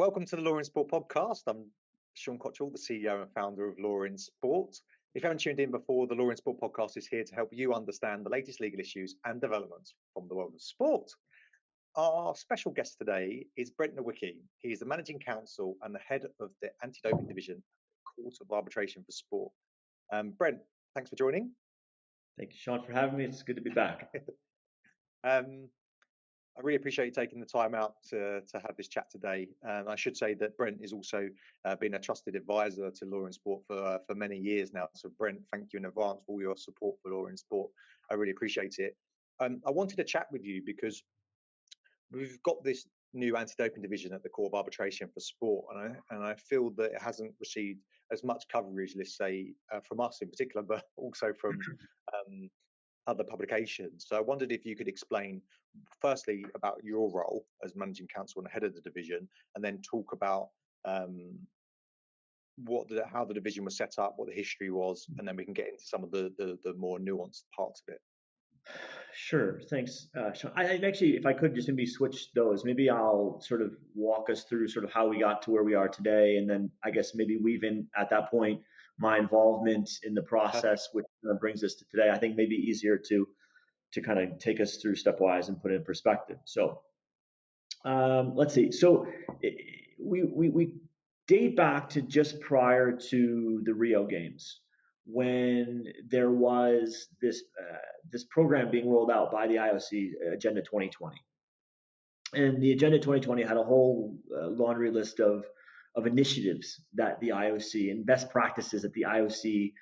Welcome to the LawInSport Podcast. I'm Sean Cottrell, the CEO and founder of LawInSport. If you haven't tuned in before, the LawInSport Podcast is here to help you understand the latest legal issues and developments from the world of sport. Our special guest today is Brent Nowicki. He is the Managing Counsel and the Head of the Anti-Doping Division at the Court of Arbitration for Sport. Brent, thanks for joining. Thank you, Sean, for having me. It's good to be back. I really appreciate you taking the time out to have this chat today. I should say that Brent is also been a trusted advisor to LawInSport for many years now. So Brent, thank you in advance for all your support for LawInSport. I really appreciate it. I wanted to chat with you because we've got this new anti-doping division at the Court of Arbitration for Sport, and I feel that it hasn't received as much coverage, let's say, from us in particular, but also from other publications. So I wondered if you could explain, firstly, about your role as Managing Counsel and Head of the division, and then talk about how the division was set up, what the history was, and then we can get into some of the more nuanced parts of it. Sure, thanks, Sean. I actually, if I could just maybe switch those, maybe I'll sort of walk us through sort of how we got to where we are today, and then I guess maybe weave in at that point my involvement in the process, which brings us to today. I think maybe easier to kind of take us through stepwise and put it in perspective. So let's see. So we date back to just prior to the Rio Games, when there was this program being rolled out by the IOC, Agenda 2020. And the Agenda 2020 had a whole laundry list of initiatives that the IOC and best practices that the IOC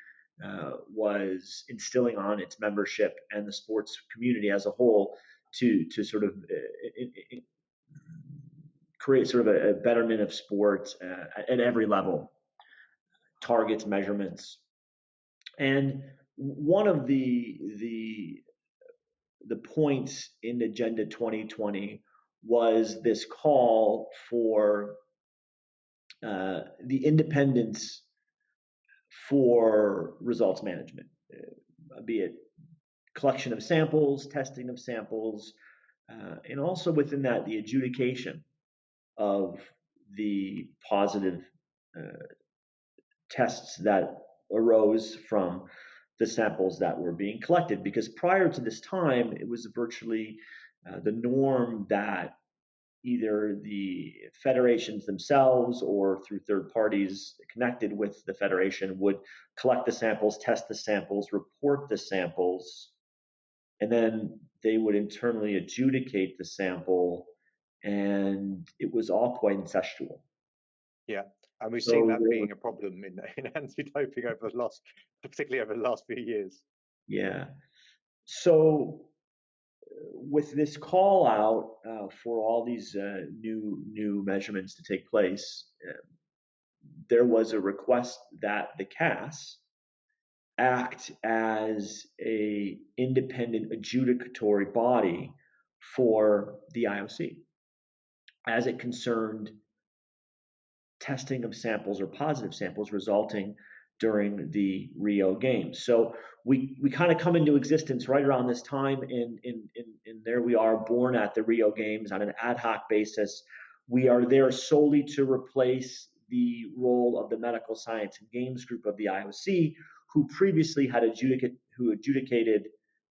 was instilling on its membership and the sports community as a whole to sort of create sort of a betterment of sports at every level, targets, measurements. And one of the points in Agenda 2020 was this call for the independence for results management, be it collection of samples, testing of samples, and also within that, the adjudication of the positive tests that arose from the samples that were being collected. Because prior to this time, it was virtually the norm that either the federations themselves or through third parties connected with the federation would collect the samples, test the samples, report the samples, and then they would internally adjudicate the sample, and it was all quite incestual. Yeah, and we've seen that being a problem in anti-doping particularly over the last few years. Yeah. So with this call out for all these new measurements to take place, there was a request that the CAS act as a independent adjudicatory body for the IOC as it concerned testing of samples or positive samples resulting during the Rio Games. So we kind of come into existence right around this time, and there we are, born at the Rio Games on an ad hoc basis. We are there solely to replace the role of the Medical Science and Games Group of the IOC, who previously had adjudicated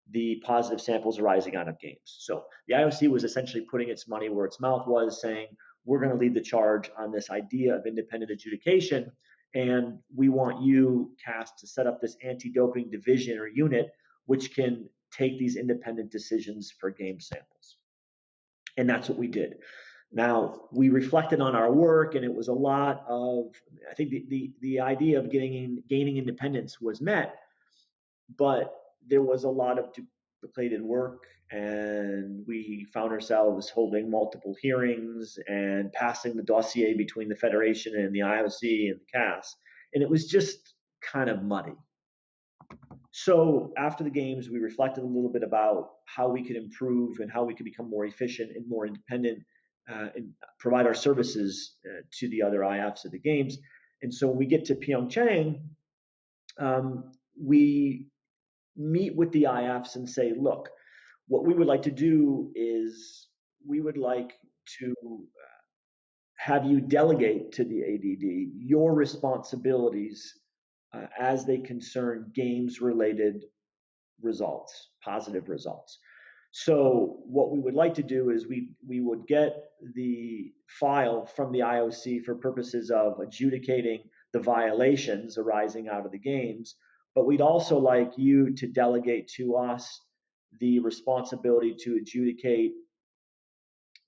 the positive samples arising out of games. So the IOC was essentially putting its money where its mouth was, saying, we're going to lead the charge on this idea of independent adjudication, and we want you, CAS, to set up this anti-doping division or unit which can take these independent decisions for game samples. And that's what we did. Now, we reflected on our work, and it was a lot of, I think the idea of gaining independence was met, but there was a lot of duplicated work, and we found ourselves holding multiple hearings and passing the dossier between the Federation and the IOC and the CAS, and it was just kind of muddy. So after the games, we reflected a little bit about how we could improve and how we could become more efficient and more independent and provide our services to the other IFs at the games. And so when we get to Pyeongchang, we meet with the IFs and say, look, what we would like to do is we would like to have you delegate to the ADD your responsibilities as they concern games-related results, positive results. So what we would like to do is we would get the file from the IOC for purposes of adjudicating the violations arising out of the games, but we'd also like you to delegate to us the responsibility to adjudicate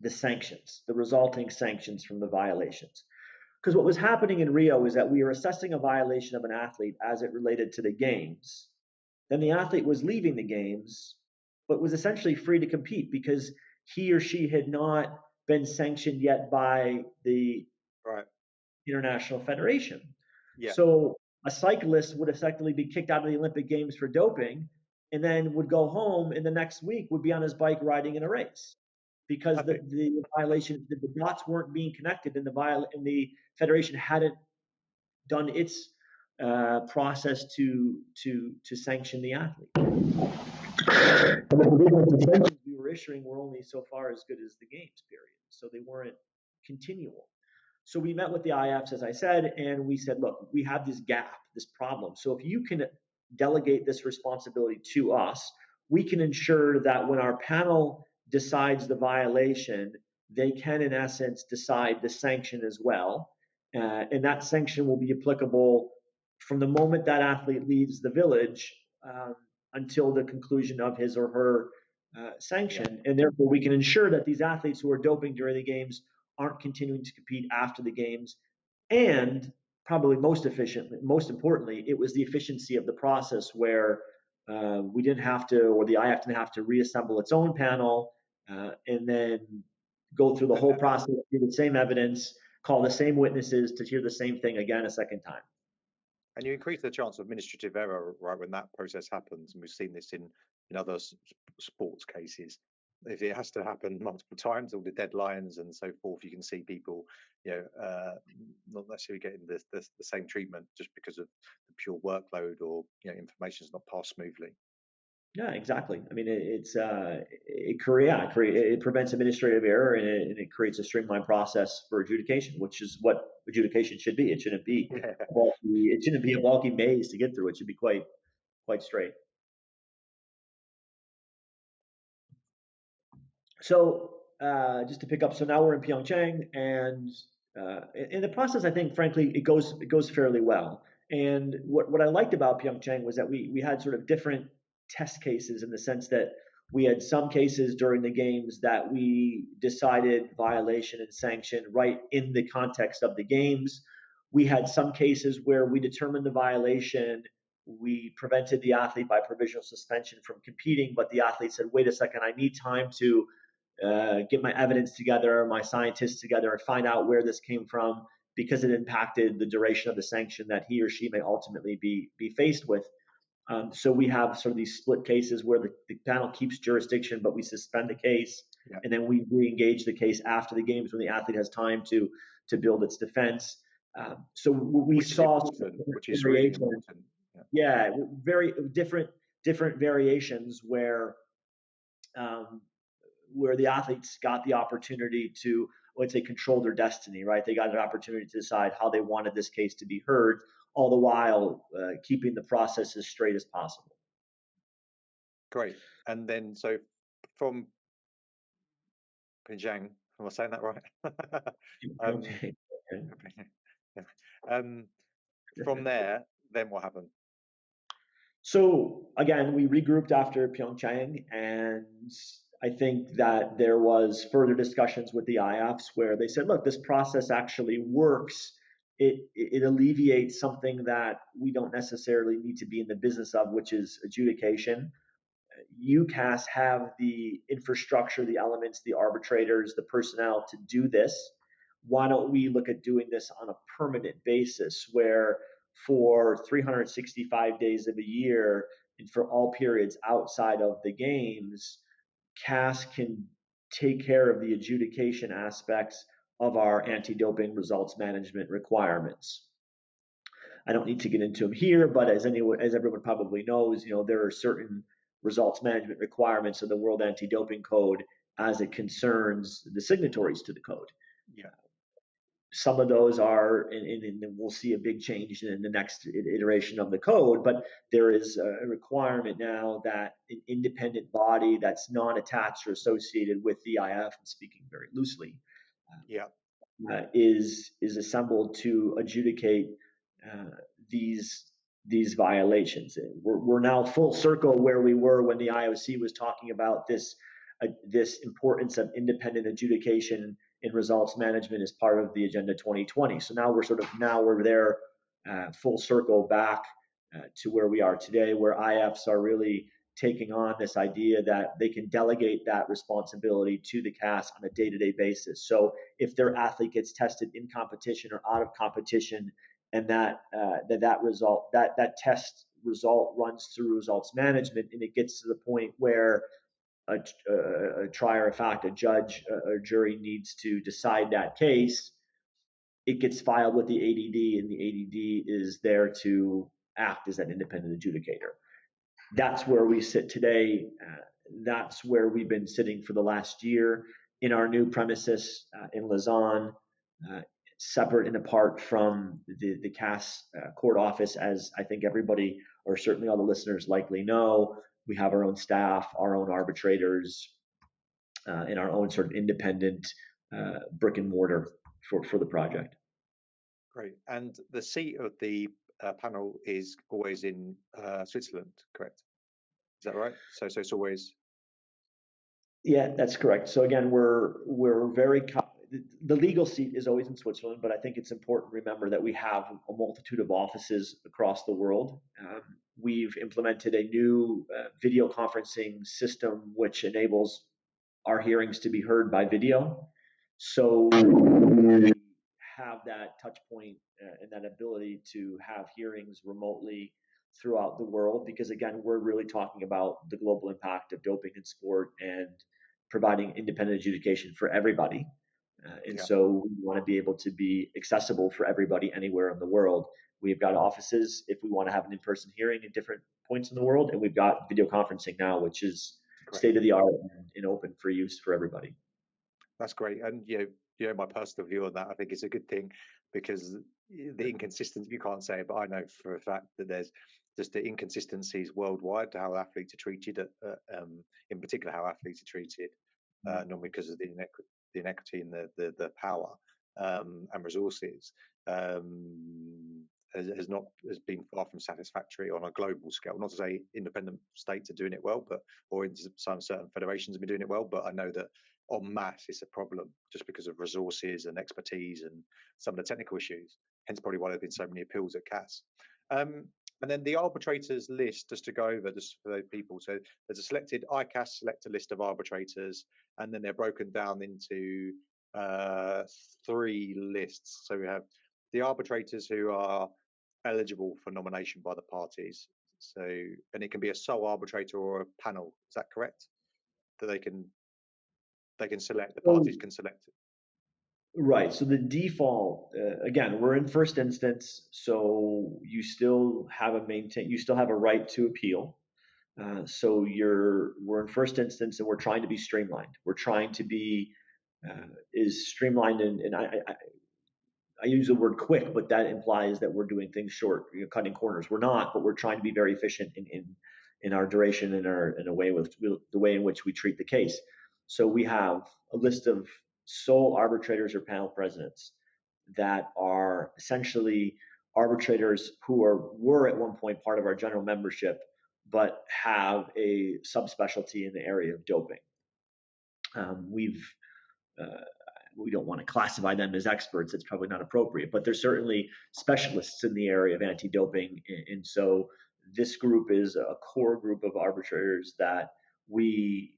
the sanctions, the resulting sanctions from the violations. Because what was happening in Rio is that we were assessing a violation of an athlete as it related to the games. Then the athlete was leaving the games, but was essentially free to compete because he or she had not been sanctioned yet by the International Federation. Yeah. So a cyclist would effectively be kicked out of the Olympic Games for doping and then would go home, and the next week would be on his bike riding in a race because the violation, the dots weren't being connected, and the federation hadn't done its process to sanction the athlete. And the sanctions we were issuing were only so far as good as the games period, so they weren't continual. So we met with the IFs, as I said, and we said, look, we have this gap, this problem. So if you can delegate this responsibility to us, we can ensure that when our panel decides the violation, they can, in essence, decide the sanction as well. And that sanction will be applicable from the moment that athlete leaves the village until the conclusion of his or her sanction. And therefore, we can ensure that these athletes who are doping during the games aren't continuing to compete after the games. And probably most importantly, it was the efficiency of the process where we didn't have to, or the IF didn't have to reassemble its own panel and then go through the whole process, hear the same evidence, call the same witnesses to hear the same thing again a second time. And you increase the chance of administrative error, right, when that process happens. And we've seen this in other sports cases. If it has to happen multiple times, all the deadlines and so forth, you can see people, not necessarily getting the same treatment just because of the pure workload or information is not passed smoothly. Yeah, exactly. I mean, it prevents administrative error and it creates a streamlined process for adjudication, which is what adjudication should be. It shouldn't be a bulky maze to get through. It should be quite straight. So just to pick up, so now we're in Pyeongchang, and in the process, I think, frankly, it goes fairly well. And what I liked about Pyeongchang was that we had sort of different test cases in the sense that we had some cases during the games that we decided violation and sanction right in the context of the games. We had some cases where we determined the violation, we prevented the athlete by provisional suspension from competing, but the athlete said, wait a second, I need time to get my evidence together, my scientists together, and find out where this came from because it impacted the duration of the sanction that he or she may ultimately be faced with. So we have sort of these split cases where the panel keeps jurisdiction, but we suspend the case, and then we re-engage the case after the games when the athlete has time to build its defense. So we saw which is really important. Yeah, very different variations where the athletes got the opportunity to, let's say, control their destiny, right? They got an opportunity to decide how they wanted this case to be heard, all the while keeping the process as straight as possible. Great. And then, so from Pyeongchang, am I saying that right? From there, then what happened? So again, we regrouped after Pyeongchang, and I think that there was further discussions with the IFs where they said, look, this process actually works. It alleviates something that we don't necessarily need to be in the business of, which is adjudication. UCAS have the infrastructure, the elements, the arbitrators, the personnel to do this. Why don't we look at doing this on a permanent basis where for 365 days of a year and for all periods outside of the games, CAS can take care of the adjudication aspects of our anti-doping results management requirements. I don't need to get into them here, but as everyone probably knows, there are certain results management requirements of the World Anti-Doping Code as it concerns the signatories to the code. some of those are, and we'll see a big change in the next iteration of the code, but there is a requirement now that an independent body that's non-attached or associated with the IF, I'm speaking very loosely, is assembled to adjudicate these violations. We're now full circle where we were when the IOC was talking about this importance of independent adjudication in results management as part of the Agenda 2020. So now we're there, full circle back to where we are today, where IFs are really taking on this idea that they can delegate that responsibility to the CAS on a day-to-day basis. So if their athlete gets tested in competition or out of competition, and that test result runs through results management, and it gets to the point where a trier of fact, a judge, a jury needs to decide that case, it gets filed with the ADD, and the ADD is there to act as an independent adjudicator. That's where we sit today. That's where we've been sitting for the last year in our new premises in Lausanne, separate and apart from the CAS court office, as I think everybody, or certainly all the listeners likely know. We have our own staff, our own arbitrators, and our own sort of independent brick and mortar for the project. Great. And the seat of the panel is always in Switzerland, correct? Is that right? So it's always. Yeah, that's correct. So again, we're very. The legal seat is always in Switzerland, but I think it's important to remember that we have a multitude of offices across the world. We've implemented a new video conferencing system which enables our hearings to be heard by video. So we have that touch point and that ability to have hearings remotely throughout the world, because again, we're really talking about the global impact of doping in sport and providing independent adjudication for everybody. So we want to be able to be accessible for everybody anywhere in the world. We've got offices if we want to have an in-person hearing at different points in the world, and we've got video conferencing now, which is state of the art and open for use for everybody. That's great. And my personal view on that, I think it's a good thing, because the inconsistency, you can't say it, but I know for a fact that there's just the inconsistencies worldwide to how athletes are treated, in particular how athletes are treated, normally because of the inequity in the power and resources, has been far from satisfactory on a global scale. Not to say independent states are doing it well, or in some certain federations have been doing it well, but I know that en masse it's a problem just because of resources and expertise and some of the technical issues. Hence probably why there have been so many appeals at CAS. And then the arbitrators list, just to go over, just for those people. So there's a selected ICAS select a list of arbitrators, and then they're broken down into 3 lists. So we have the arbitrators who are eligible for nomination by the parties. So, and it can be a sole arbitrator or a panel. Is that correct? That they can select, the parties can select it. Right. So the default, again, we're in first instance, so you still have a right to appeal. So we're in first instance, and we're trying to be streamlined. We're trying to be is streamlined, and I use the word quick, but that implies that we're doing things short, cutting corners. We're not, but we're trying to be very efficient in our duration and the way in which we treat the case. So we have a list of sole arbitrators or panel presidents that are essentially arbitrators who were at one point part of our general membership, but have a subspecialty in the area of doping. We don't want to classify them as experts. It's probably not appropriate, but they're certainly specialists in the area of anti-doping. And so this group is a core group of arbitrators that we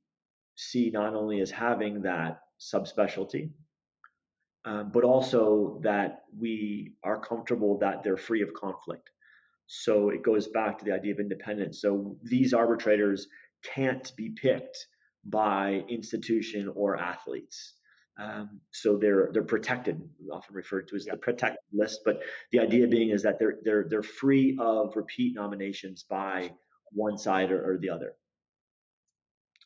see not only as having that subspecialty, but also that we are comfortable that they're free of conflict. So it goes back to the idea of independence. So these arbitrators can't be picked by institution or athletes. So they're protected, often referred to as the protected list. But the idea being is that they're free of repeat nominations by one side or the other.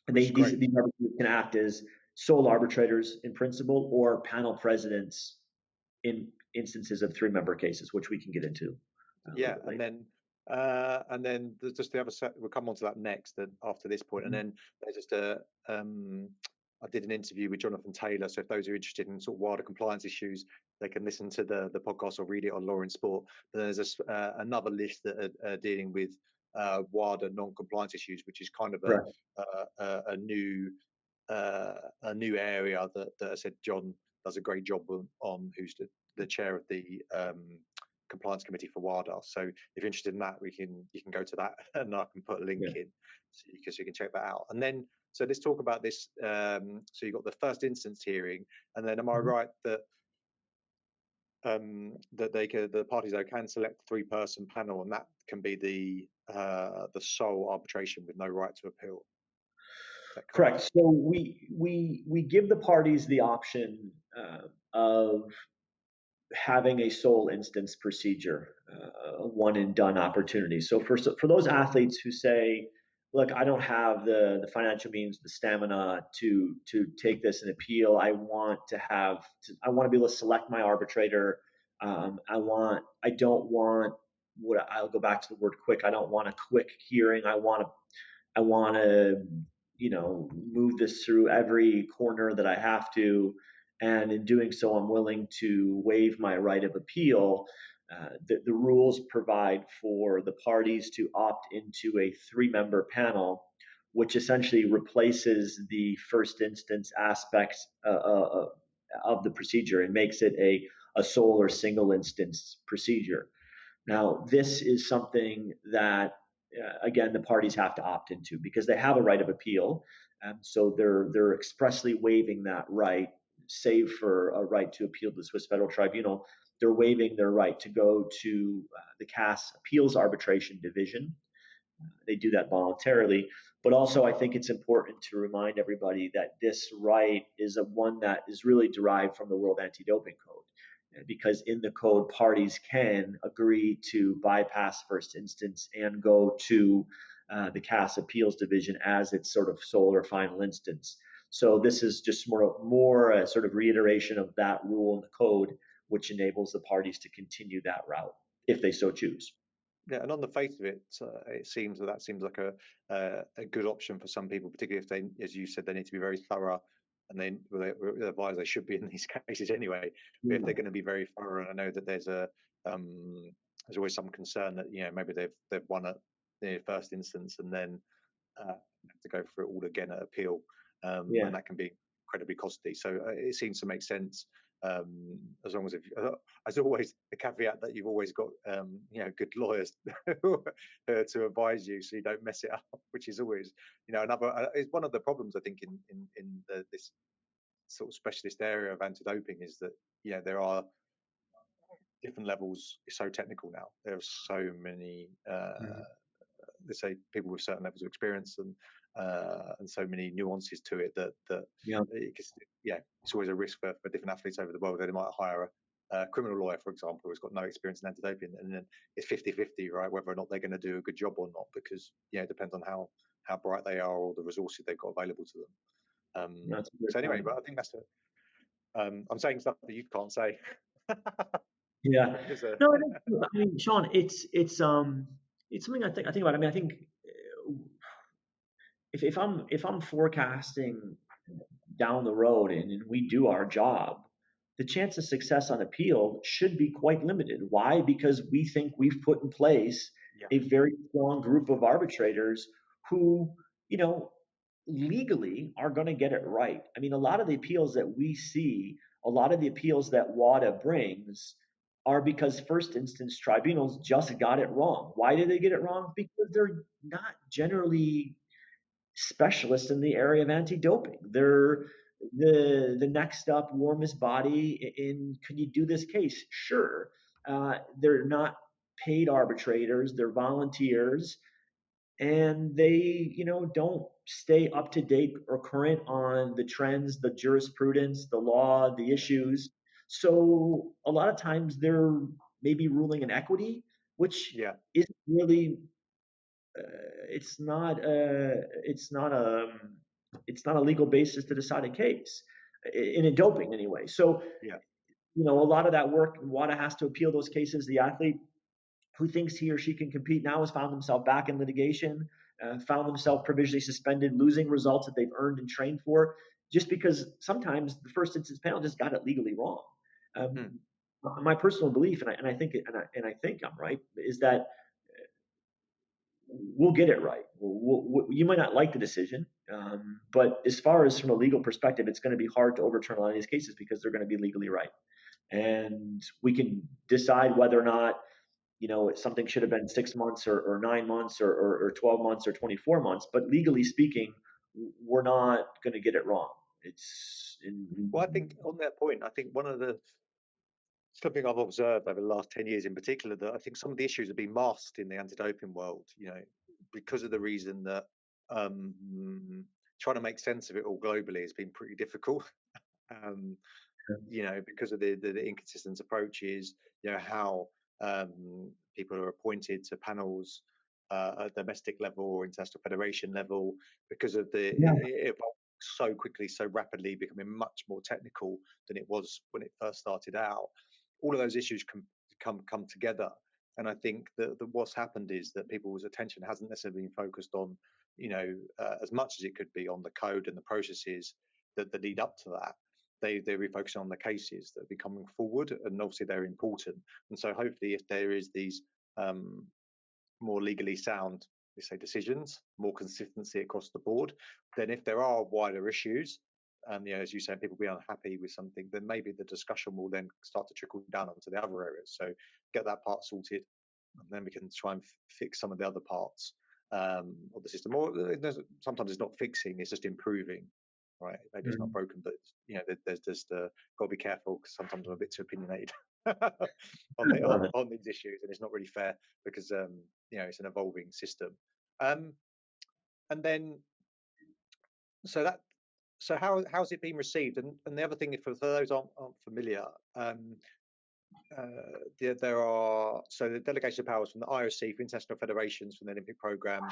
And these arbitrators can act as sole arbitrators in principle or panel presidents in instances of 3-member cases, which we can get into. And then there's just the other set. We'll come on to that next after this point. And then there's just I did an interview with Jonathan Taylor. So if those are interested in sort of wider compliance issues, they can listen to the podcast or read it on LawInSport. But then there's another list that are dealing with wider non-compliance issues, which is kind of a new area that I said John does a great job on, who's the chair of the compliance committee for WADA. So if you're interested in that, you can go to that, and I can put a link in so you can check that out. And then so let's talk about this. So you've got the first instance hearing, and then am I right that the parties can select a 3-person panel, and that can be the sole arbitration with no right to appeal? Correct. So we give the parties the option of having a sole instance procedure, a one and done opportunity. So for those athletes who say, look, I don't have the financial means, the stamina to take this and appeal. I want to be able to select my arbitrator. I'll go back to the word quick. I don't want a quick hearing. I want to move this through every corner that I have to. And in doing so, I'm willing to waive my right of appeal. The rules provide for the parties to opt into a 3-member panel, which essentially replaces the first instance aspects of the procedure and makes it a sole or single instance procedure. Now, this is something that, again, the parties have to opt into because they have a right of appeal. So they're expressly waiving that right, save for a right to appeal to the Swiss Federal Tribunal. They're waiving their right to go to the CAS Appeals Arbitration Division. They do that voluntarily. But also, I think it's important to remind everybody that this right is one that is really derived from the World Anti-Doping Code, because in the code, parties can agree to bypass first instance and go to the CAS Appeals Division as its sort of sole or final instance. So this is just more a sort of reiteration of that rule in the code, which enables the parties to continue that route if they so choose. Yeah, and on the face of it, it seems that seems like a good option for some people, particularly if they, as you said, they need to be very thorough, and they're advised they should be in these cases anyway. But if they're going to be very thorough, and I know that there's always some concern that maybe they've won at the first instance and then have to go through it all again at appeal, and that can be incredibly costly. So it seems to make sense. As long as always, the caveat that you've always got good lawyers to advise you, so you don't mess it up, which is always another is one of the problems I think in this sort of specialist area of anti-doping, is that there are different levels. It's so technical now. There are so many let's say people with certain levels of experience and so many nuances to it that it's always a risk for different athletes over the world. They might hire a criminal lawyer, for example, who's got no experience in anti-doping, and then it's 50-50, right, whether or not they're going to do a good job or not, because it depends on how bright they are or the resources they've got available to them. So anyway, but I think that's I'm saying stuff that you can't say. No, I mean, Sean, it's something I think about. I mean, I think if I'm forecasting down the road and we do our job, the chance of success on appeal should be quite limited. Why? Because we think we've put in place a very strong group of arbitrators who, legally are going to get it right. I mean, a lot of the appeals that we see, a lot of the appeals that WADA brings are because first instance tribunals just got it wrong. Why did they get it wrong? Because they're not generally specialists in the area of anti-doping. They're the next up warmest body in, can you do this case? Sure. They're not paid arbitrators, they're volunteers, and they don't stay up to date or current on the trends, the jurisprudence, the law, the issues. So a lot of times they're maybe ruling in equity, which isn't really it's not a legal basis to decide a case in a doping anyway. So a lot of that work, WADA has to appeal those cases. The athlete who thinks he or she can compete now has found themselves back in litigation, found themselves provisionally suspended, losing results that they've earned and trained for, just because sometimes the first instance panel just got it legally wrong. My personal belief, and I think I'm right, is that we'll get it right. You might not like the decision, but as far as from a legal perspective, it's going to be hard to overturn a lot of these cases because they're going to be legally right. And we can decide whether or not, something should have been 6 months or 9 months or 12 months or 24 months. But legally speaking, we're not going to get it wrong. Well, I think on that point, I think something I've observed over the last 10 years in particular, that I think some of the issues have been masked in the anti-doping world, because of the reason that trying to make sense of it all globally has been pretty difficult. Because of the inconsistent approaches, how people are appointed to panels at domestic level or international federation level, because of it evolved so quickly, so rapidly, becoming much more technical than it was when it first started out. All of those issues can come together, and I think that what's happened is that people's attention hasn't necessarily been focused on, as much as it could be, on the code and the processes that lead up to that. They're refocusing on the cases that are coming forward, and obviously they're important. And so hopefully, if there is these more legally sound, let's say, decisions, more consistency across the board, then if there are wider issues, as you say, people be unhappy with something, then maybe the discussion will then start to trickle down onto the other areas. So get that part sorted, and then we can try and fix some of the other parts of the system. Or sometimes it's not fixing; it's just improving. Right? Maybe it's not broken, but there's just got to be careful, because sometimes I'm a bit too opinionated on these issues, and it's not really fair because it's an evolving system. And then so how's it been received? And the other thing, for those aren't familiar, there are the delegation of powers from the IOC for international federations, from the Olympic program,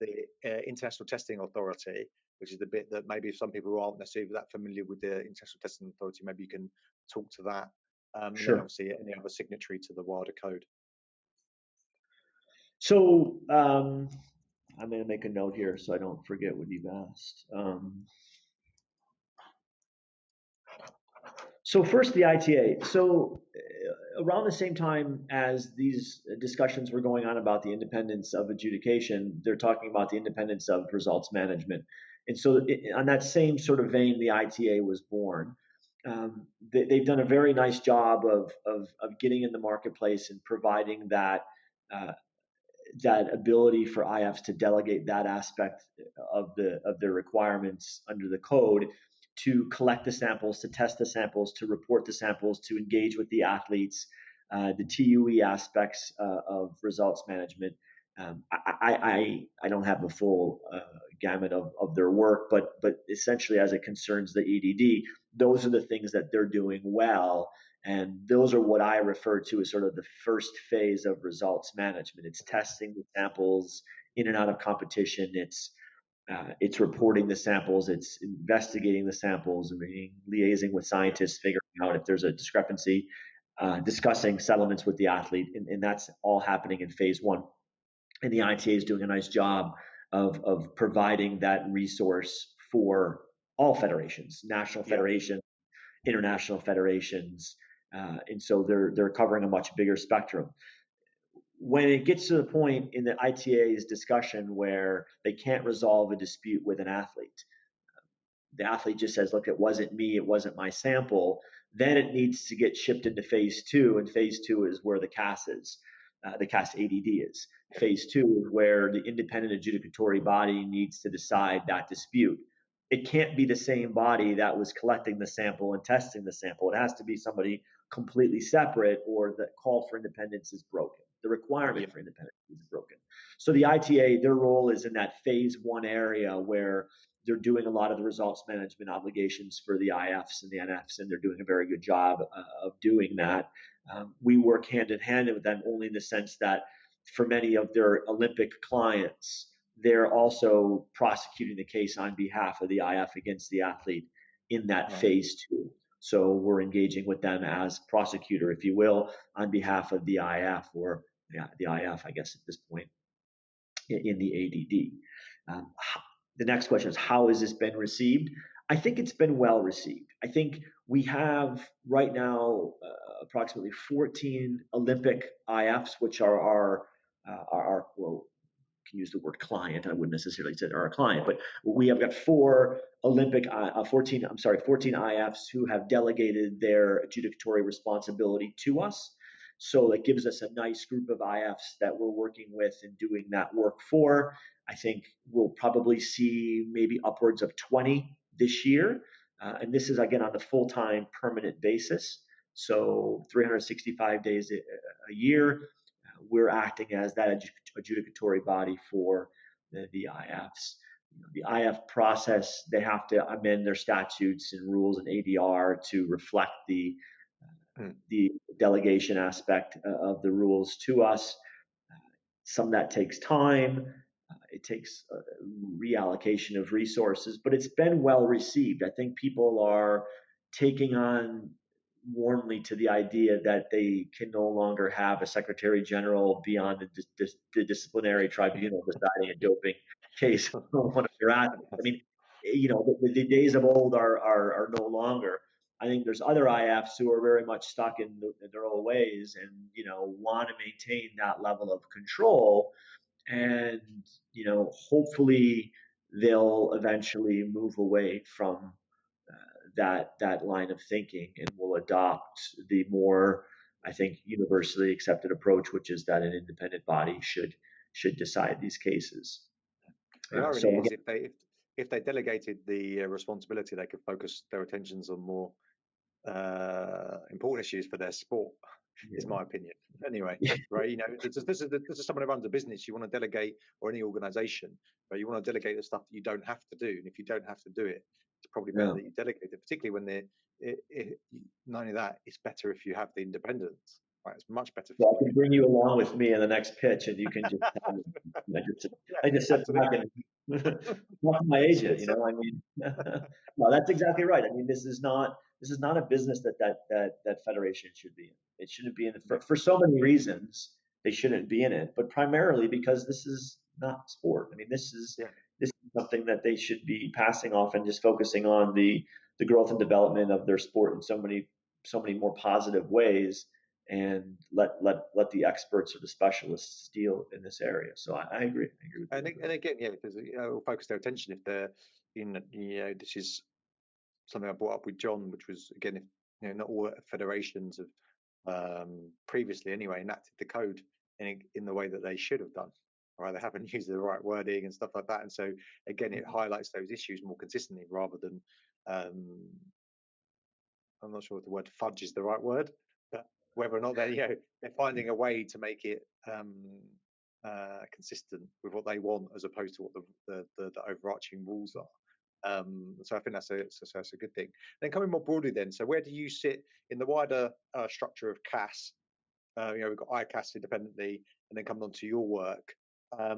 the International Testing Authority, which is the bit that maybe some people aren't necessarily that familiar with the International Testing Authority, maybe you can talk to that. Sure. And then obviously any other signatory to the WADA code. So I'm going to make a note here so I don't forget what you've asked. So first, the ITA. So around the same time as these discussions were going on about the independence of adjudication, they're talking about the independence of results management. And so on that same sort of vein, the ITA was born. They've done a very nice job of getting in the marketplace and providing that ability for IFs to delegate that aspect of their requirements under the code, to collect the samples, to test the samples, to report the samples, to engage with the athletes, the TUE aspects of results management. I don't have the full gamut of their work, but essentially, as it concerns the EDD, those are the things that they're doing well. And those are what I refer to as sort of the first phase of results management. It's testing the samples in and out of competition. It's reporting the samples. It's investigating the samples and liaising with scientists, figuring out if there's a discrepancy, discussing settlements with the athlete. And that's all happening in phase one. And the ITA is doing a nice job of providing that resource for all federations, national federations, international federations. And so they're covering a much bigger spectrum. When it gets to the point in the ITA's discussion where they can't resolve a dispute with an athlete, the athlete just says, look, it wasn't me, it wasn't my sample, then it needs to get shipped into phase two, and phase two is where the CAS is. The CAS ADD is. Phase two is where the independent adjudicatory body needs to decide that dispute. It can't be the same body that was collecting the sample and testing the sample. It has to be somebody completely separate, or the call for independence is broken. The requirement for independence is broken. So the ITA, their role is in that phase one area where they're doing a lot of the results management obligations for the IFs and the NFs, and they're doing a very good job of doing that. We work hand in hand with them only in the sense that for many of their Olympic clients, they're also prosecuting the case on behalf of the IF against the athlete in that phase two. So we're engaging with them as prosecutor, if you will, on behalf of the IF, or the IF, I guess, at this point, in the ADD. The next question is, how has this been received? I think it's been well received. I think we have right now approximately 14 Olympic IFs, which are our well, can use the word client. I wouldn't necessarily say they're our client, but we have got 14 IFs who have delegated their adjudicatory responsibility to us. So that gives us a nice group of IFs that we're working with and doing that work for. I think we'll probably see maybe upwards of 20 this year. And this is, again, on the full-time permanent basis. So 365 days a year, we're acting as that adjudicatory body for the IFs. The IF process, they have to amend their statutes and rules and ADR to reflect the delegation aspect of the rules to us. Some of that takes time. It takes reallocation of resources, but it's been well received. I think people are taking on warmly to the idea that they can no longer have a secretary general beyond the disciplinary tribunal deciding a doping case on one of their athletes. I mean, the days of old are no longer. I think there's other IFs who are very much stuck in their old ways and, want to maintain that level of control. And, hopefully they'll eventually move away from that line of thinking and will adopt the more, I think, universally accepted approach, which is that an independent body should decide these cases. The irony is, if they delegated the responsibility, they could focus their attentions on more important issues for their sport. Is my opinion. Anyway, right? This is someone who runs a business. You want to delegate, or any organization, right? You want to delegate the stuff that you don't have to do, and if you don't have to do it, it's probably better that you delegate it. Particularly when not only that, it's better if you have the independence. Right? It's much better. Well, I can bring you along with me in the next pitch, and you can just I just sit back and talk to my agent. I mean, no, that's exactly right. I mean, this is not a business that federation should be in. It shouldn't be in it for so many reasons. They shouldn't be in it, but primarily because this is not sport. I mean, this is something that they should be passing off and just focusing on the growth and development of their sport in so many more positive ways, and let the experts or the specialists deal in this area. So I agree. With and again, because it'll focus their attention if they're this is something I brought up with John, which was, again, if not all federations have previously anyway enacted the code in the way that they should have done, right? They haven't used the right wording and stuff like that, and so again, it highlights those issues more consistently rather than I'm not sure if the word fudge is the right word, but whether or not they're finding a way to make it consistent with what they want, as opposed to what the overarching rules are. So I think that's a good thing. Then coming more broadly, so where do you sit in the wider structure of CAS? We've got ICAS independently, and then coming on to your work. How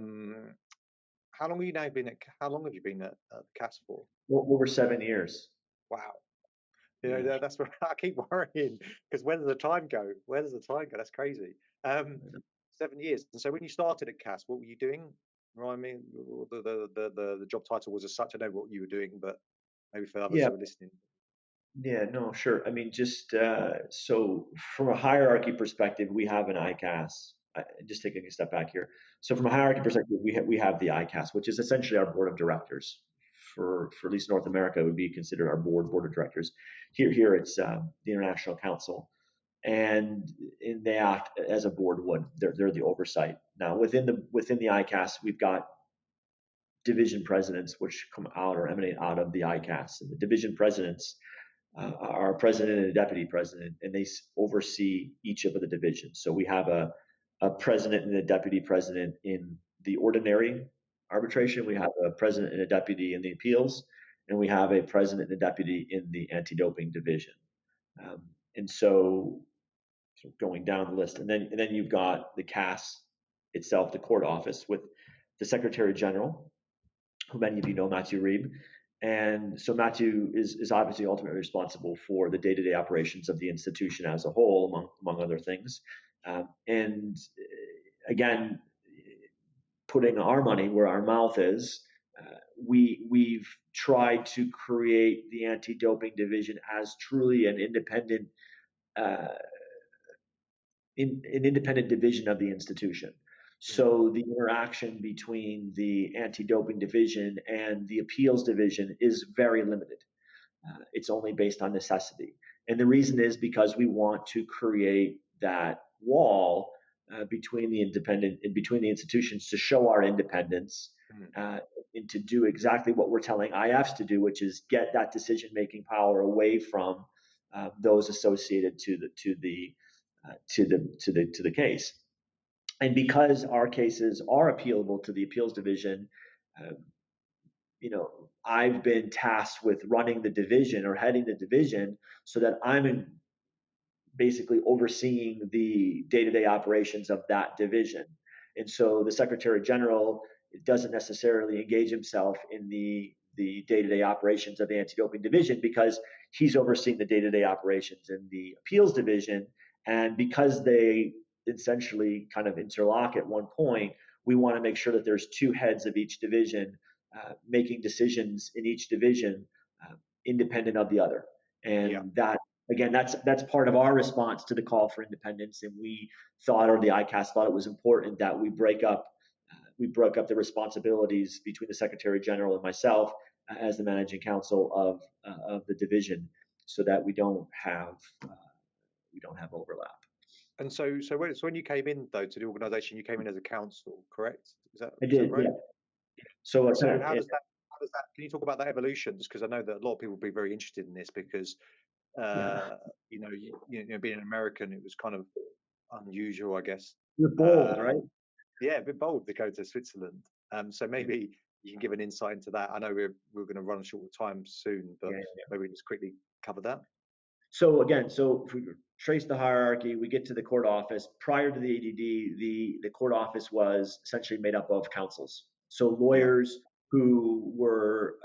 long have you been at CAS for? Over 7 years. Wow. That's where I keep worrying, because where does the time go? That's crazy. 7 years. And so when you started at CAS, what were you doing? Right, I mean, the job title was as such. I know what you were doing, but maybe for others who are listening. Yeah, no, sure. I mean, just so from a hierarchy perspective, we have an ICAS. Just taking a step back here. So from a hierarchy perspective, we have the ICAS, which is essentially our board of directors. For at least North America, it would be considered our board of directors. Here it's the International Council, and they act as a board would. They're the oversight. Now within the ICAS, we've got division presidents, which come out or emanate out of the ICAS, and the division presidents are a president and a deputy president, and they oversee each of the divisions. So we have a president and a deputy president in the ordinary arbitration. We have a president and a deputy in the appeals, and we have a president and a deputy in the anti-doping division. And so going down the list, and then you've got the CAS itself, the court office, with the Secretary General, who many of you know, Matthew Reeb, And so Matthew is obviously ultimately responsible for the day-to-day operations of the institution as a whole, among other things. And again, putting our money where our mouth is, we've tried to create the anti-doping division as truly an independent an independent division of the institution. So the interaction between the anti-doping division and the appeals division is very limited. It's only based on necessity. And the reason is because we want to create that wall between the institutions to show our independence and to do exactly what we're telling IFs to do, which is get that decision-making power away from those associated to the case. And because our cases are appealable to the appeals division, I've been tasked with running the division or heading the division so that I'm basically overseeing the day-to-day operations of that division. And so the Secretary General doesn't necessarily engage himself in the day-to-day operations of the anti-doping division because he's overseeing the day-to-day operations in the appeals division. And because they essentially kind of interlock at one point, we want to make sure that there's two heads of each division making decisions in each division independent of the other. And that, again, that's part of our response to the call for independence. And we thought, or the ICAS thought, it was important that we broke up the responsibilities between the Secretary General and myself as the managing counsel of the division, so that we don't have overlap. And so when you came in though to the organisation, you came in as a counsel, correct? I did, right? Yeah. So how does that? Can you talk about that evolution? Just because I know that a lot of people will be very interested in this because being an American, it was kind of unusual, I guess. You're bold, right? Yeah, a bit bold to go to Switzerland. So maybe you can give an insight into that. I know we're going to run short of time soon, but maybe we just quickly cover that. So again, if we trace the hierarchy, we get to the court office. Prior to the ADD, the court office was essentially made up of counsels. So lawyers who were,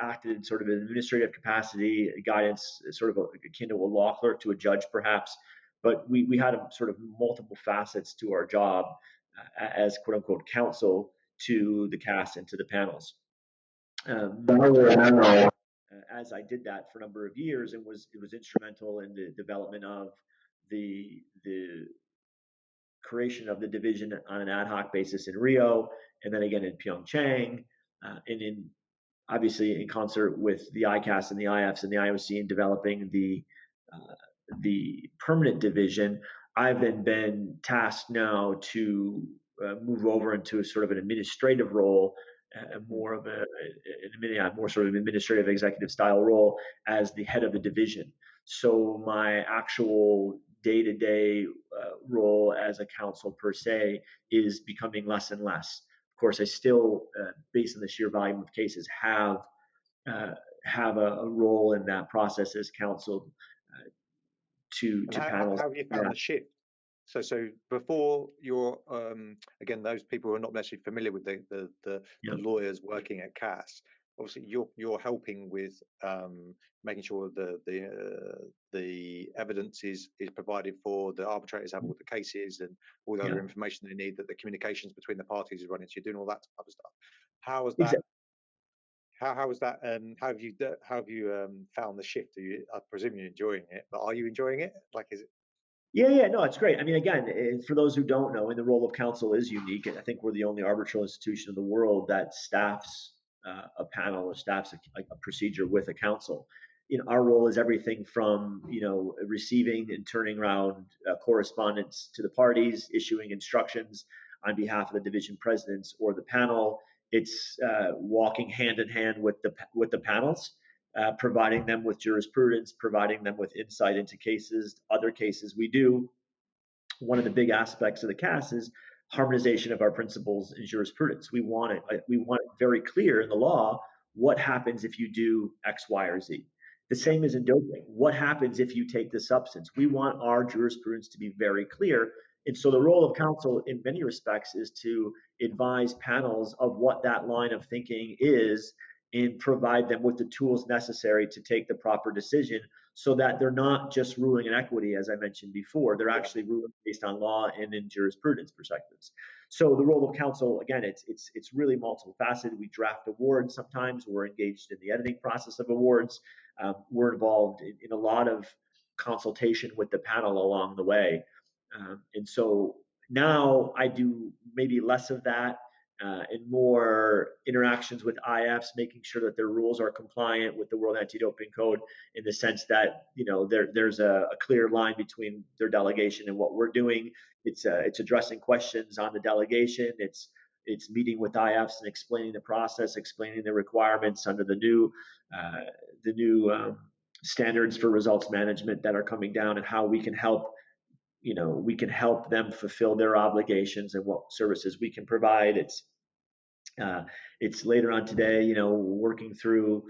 acted in sort of an administrative capacity, guidance, sort of akin to a law clerk, to a judge perhaps. But we had sort of multiple facets to our job as quote unquote counsel to the CAS and to the panels. As I did that for a number of years, and it was instrumental in the development of the creation of the division on an ad hoc basis in Rio, and then again in Pyeongchang, and obviously in concert with the ICAS and the IFs and the IOC in developing the permanent division. I've then been tasked now to move over into sort of an administrative role, more sort of administrative executive style role as the head of the division. So my actual day-to-day role as a counsel per se is becoming less and less. Of course, I still, based on the sheer volume of cases, have a role in that process as counsel to panels. How have you found the shift? So before you're again, those people who are not necessarily familiar with the lawyers working at CAS, obviously you're helping with making sure the evidence is provided for, the arbitrators have all the cases and all the other information they need, that the communications between the parties is running. So you're doing all that type of stuff. How was that? Exactly. How was that? How have you found the shift? I presume you're enjoying it, but are you enjoying it? Like, is it? Yeah, no, it's great. I mean, again, for those who don't know, and the role of counsel is unique. I think we're the only arbitral institution in the world that staffs a panel or staffs a procedure with a counsel. Our role is everything from receiving and turning around correspondence to the parties, issuing instructions on behalf of the division presidents or the panel. It's walking hand in hand with the panels. Providing them with jurisprudence, providing them with insight into cases, other cases we do. One of the big aspects of the CAS is harmonization of our principles in jurisprudence. We want it very clear in the law what happens if you do X, Y, or Z. The same as in doping. What happens if you take this substance? We want our jurisprudence to be very clear. And so the role of counsel in many respects is to advise panels of what that line of thinking is, and provide them with the tools necessary to take the proper decision, so that they're not just ruling in equity, as I mentioned before. They're actually ruling based on law and in jurisprudence perspectives. So the role of counsel, again, it's really multiple faceted. We draft awards sometimes. We're engaged in the editing process of awards. We're involved in a lot of consultation with the panel along the way. And so now I do maybe less of that and more interactions with IFs, making sure that their rules are compliant with the World Anti-Doping Code, in the sense that there's a clear line between their delegation and what we're doing. It's addressing questions on the delegation. It's meeting with IFs and explaining the process, explaining the requirements under the new standards for results management that are coming down, and how we can help them fulfill their obligations and what services we can provide. It's later on today, working through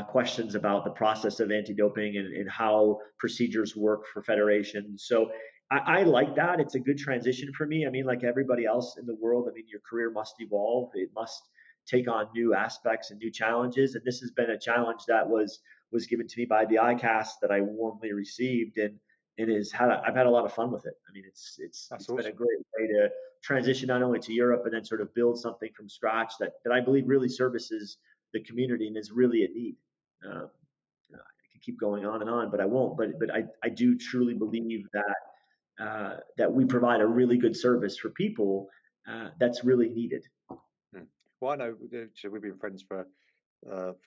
questions about the process of anti-doping and how procedures work for federations. So I like that. It's a good transition for me. I mean, like everybody else in the world, I mean, your career must evolve. It must take on new aspects and new challenges. And this has been a challenge that was given to me by the ICAS that I warmly received, and I've had a lot of fun with it. I mean, it's awesome. Been a great way to transition not only to Europe, and then sort of build something from scratch that I believe really services the community and is really a need. I could keep going on, but I won't. But I do truly believe that we provide a really good service for people that's really needed. Well, I know we've been friends for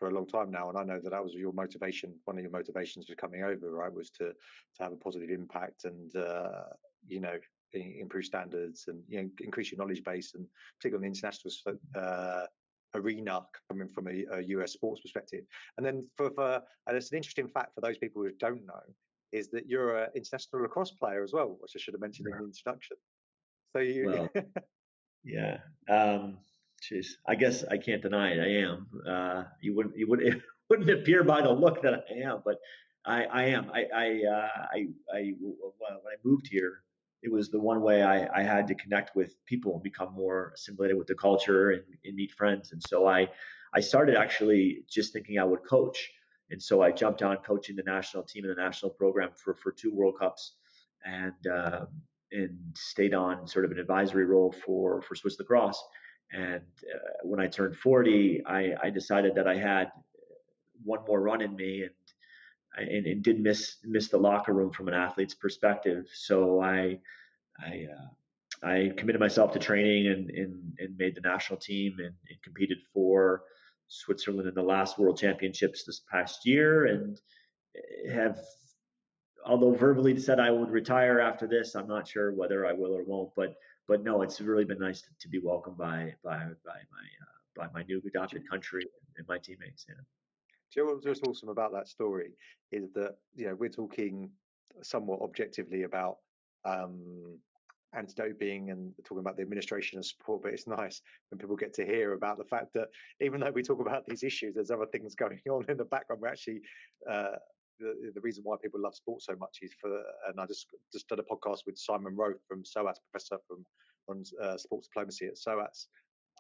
a long time now, and I know that was your motivation. One of your motivations for coming over, right, was to have a positive impact and improve standards and increase your knowledge base, and particularly on the international arena, coming from a US sports perspective. And then and it's an interesting fact for those people who don't know, is that you're an international lacrosse player as well, which I should have mentioned in the introduction. So you, yeah. Jeez, I guess I can't deny it. I am. It wouldn't appear by the look that I am, but I am. When I moved here, it was the one way I had to connect with people and become more assimilated with the culture and meet friends. And so I started actually just thinking I would coach. And so I jumped on coaching the national team and the national program for 2 World Cups, and stayed on sort of an advisory role for Swiss lacrosse. And when I turned 40, I decided that I had one more run in me, and did miss the locker room from an athlete's perspective. So I committed myself to training and made the national team and competed for Switzerland in the last World Championships this past year, and have, although verbally said I would retire after this, I'm not sure whether I will or won't. But no, it's really been nice to be welcomed by my new adopted country and my teammates. Yeah. Do you know what's awesome about that story is that we're talking somewhat objectively about anti-doping and talking about the administration of sport, but it's nice when people get to hear about the fact that even though we talk about these issues, there's other things going on in the background. We're actually the reason why people love sport so much is and I just did a podcast with Simon Rowe from SOAS, professor on sports diplomacy at SOAS,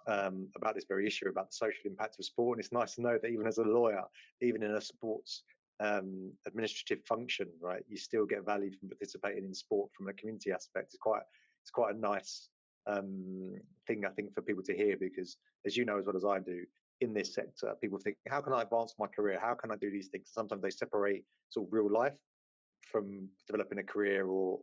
about this very issue, about the social impact of sport. And it's nice to know that even as a lawyer, even in a sports administrative function, right, you still get value from participating in sport from a community aspect. It's quite a nice thing, I think, for people to hear, because as you know as well as I do, in this sector, people think, how can I advance my career? How can I do these things? Sometimes they separate sort of real life from developing a career or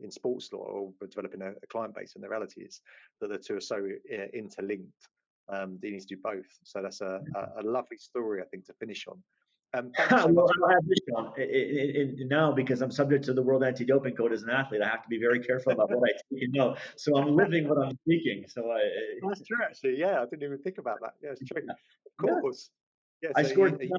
in sports law, or developing a client base. And the reality is that the two are so interlinked that you need to do both. So that's a lovely story, I think, to finish on. Well, I'll add this, Sean. Now, because I'm subject to the World Anti-Doping Code as an athlete, I have to be very careful about what I speak and know. So I'm living what I'm speaking. So that's true, actually. Yeah, I didn't even think about that. Yeah, it's true. Of course. Yeah, I scored 10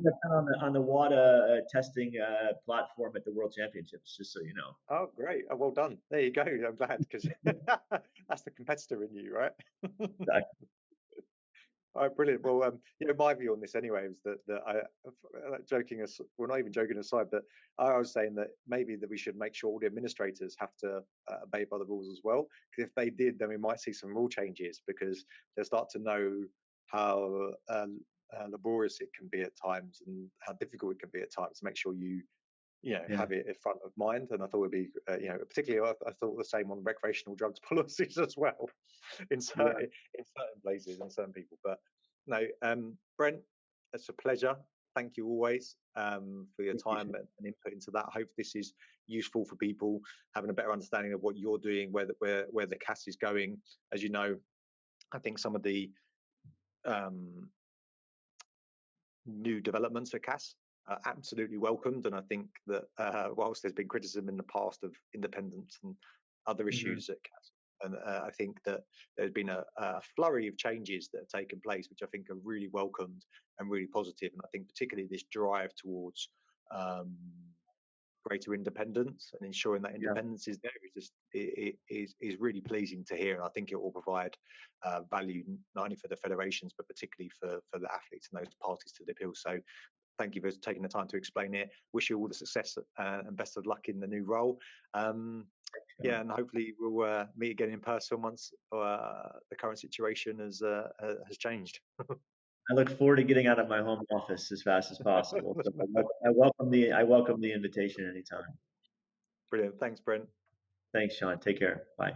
on the WADA testing platform at the World Championships, just so you know. Oh, great. Oh, well done. There you go. I'm glad, because that's the competitor in you, right? Exactly. All right, brilliant. Well, my view on this anyway is that not even joking aside, but I was saying that maybe that we should make sure all the administrators have to obey by the rules as well. Because if they did, then we might see some rule changes, because they'll start to know how laborious it can be at times and how difficult it can be at times to make sure you have it in front of mind. And I thought it'd be, particularly I thought the same on recreational drugs policies as well, in certain places and certain people. But no, Brent, it's a pleasure. Thank you always for your time and input into that. I hope this is useful for people having a better understanding of what you're doing, where the CAS is going. As you know, I think some of the new developments for CAS are absolutely welcomed, and I think that whilst there's been criticism in the past of independence and other issues at CAS, and I think that there's been a flurry of changes that have taken place, which I think are really welcomed and really positive. And I think particularly this drive towards greater independence and ensuring that independence is there is really pleasing to hear. And I think it will provide value not only for the federations but particularly for the athletes and those parties to the appeal. So thank you for taking the time to explain it. Wish you all the success and best of luck in the new role. And hopefully we'll meet again in person once the current situation has changed. I look forward to getting out of my home office as fast as possible. So I welcome the invitation anytime. Brilliant. Thanks, Brent. Thanks, Sean. Take care. Bye.